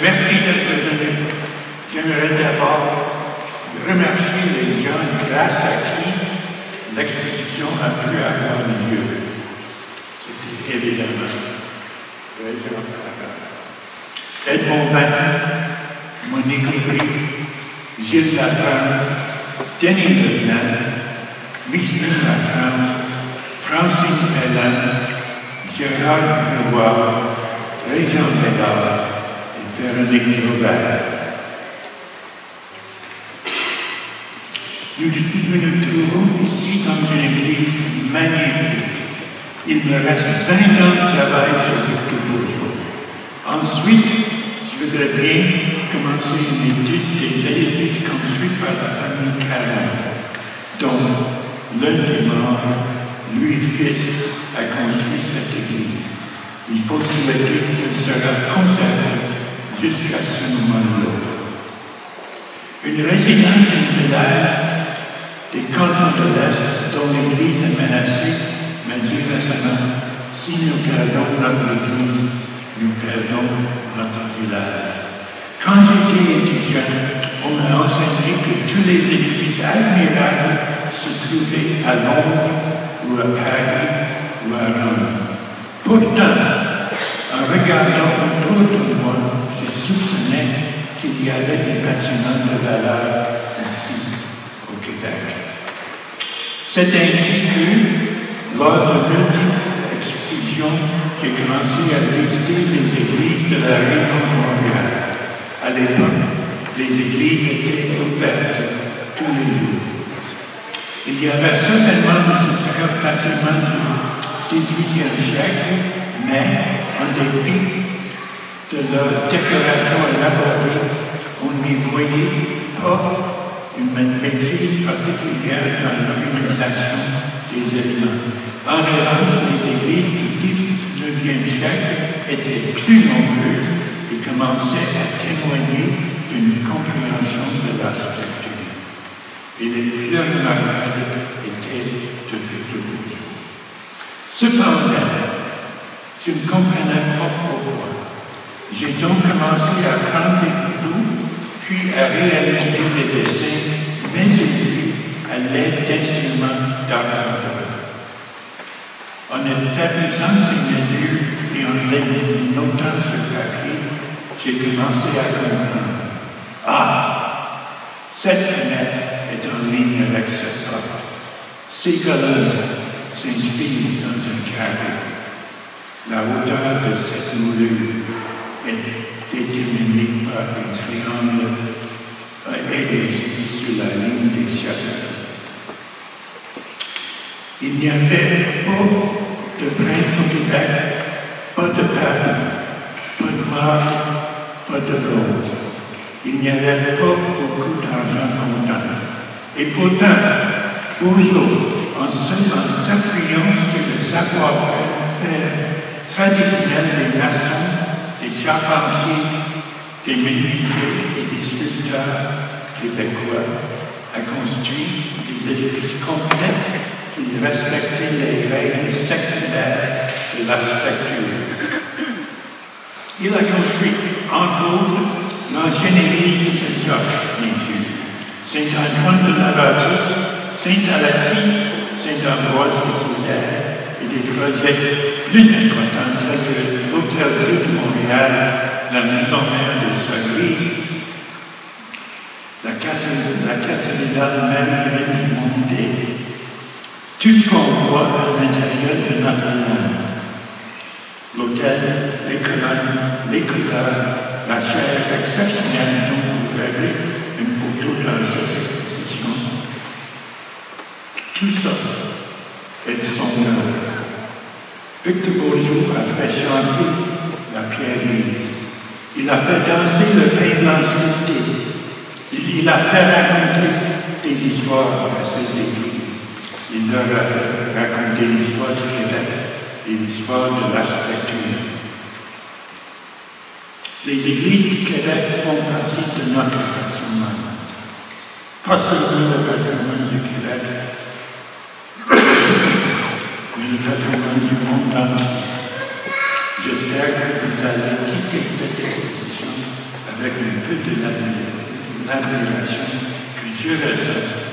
Merci d'être venu. J'aimerais d'abord remercier les gens grâce à qui l'exposition a pu avoir lieu. C'était évidemment Edmond Vin, Monique Aubry, Gilles Lafrance, Denis Leblanc, Micheline Lafrance, Francine Pellan, Gérard Grégoire, Réjean Bédard et Véronique Robert. Nous nous trouvons ici dans une église magnifique. Il me reste 20 ans de travail sur Victor Bourgeois. Ensuite, je voudrais bien commencer une étude des édifices construits par la famille Caron, dont l'un des membres, Louis Fils, a construit cette église. Il faut souhaiter qu'elle sera conservée jusqu'à ce moment-là. Une résidence du village des cantons de l'Est dont l'église est menacée m'a dit récemment, si nous perdons notre église, nous perdons notre village. Quand j'étais étudiant, on m'a enseigné que tous les édifices admirables se trouvaient à Londres ou à Paris ou à Rome. Pourtant, en regardant autour de moi, je soupçonnais qu'il y avait des bâtiments de valeur ici, au Québec. C'est ainsi que, lors de l'ultime expédition, j'ai commencé à visiter les églises de la région de Montréal. À l'époque, les églises étaient ouvertes tous les jours. Il y avait certainement de ces bâtiments du XVIIIe siècle, mais en dépit de leur décoration élaborée, on n'y voyait pas une maîtrise particulière dans l'organisation des éléments. En revanche, les églises du XIXe siècle étaient plus nombreuses et commençaient à témoigner d'une compréhension de l'architecture. Et les plus remarquables étaient de Victor Bourgeois. Cependant, je ne comprenais pas pourquoi. J'ai donc commencé à prendre des photos, puis à réaliser des dessins, mais aussi à l'aide d'instruments d'art. En établissant ces mesures et en les notant sur papier, j'ai commencé à comprendre. Ah, cette fenêtre est en ligne avec cette porte. Ces colonnes s'inspirent dans un carré. La hauteur de cette moulure est déterminée par un triangle et sur la ligne des chapitres. Il n'y avait pas de prince au Québec, pas de perles, pas de marbre, pas de bronze. Il n'y avait pas beaucoup d'argent comptant. Et pourtant, Bourgeois, en s'appuyant sur le savoir-faire traditionnel des maçons, des charpentiers, des menuisiers et des sculpteurs québécois, a construit des édifices complets qui respectaient les règles séculaires de l'architecture. Il a construit, entre autres, l'ancienne église de Saint-Georges, bien sûr, Saint-Antoine de Lavaltrie, Saint-Alexis, Saint-Ambroise de Québec, et des projets plus importants tels que l'Hôtel-Dieu de Montréal, la maison mère de Saint-Louis, la cathédrale Marie-Reine du Monde, tout ce qu'on voit à l'intérieur de Notre-Dame. L'hôtel, les colonnes, les couleurs, la chaire exceptionnelle dont vous verrez une photo dans cette exposition. Tout ça est de son œuvre. Victor Bourgeois a fait chanter la pierrerie. Il a fait danser le pain blanc sculpté. Il a fait raconter des histoires à ses églises. Il leur a fait raconter l'histoire du Québec et l'histoire de l'architecture. Les églises du Québec font partie de notre patrimoine. Pas seulement le patrimoine du Québec, mais le patrimoine du monde entier. J'espère que vous allez quitter cette exposition l'abréviation que Dieu reste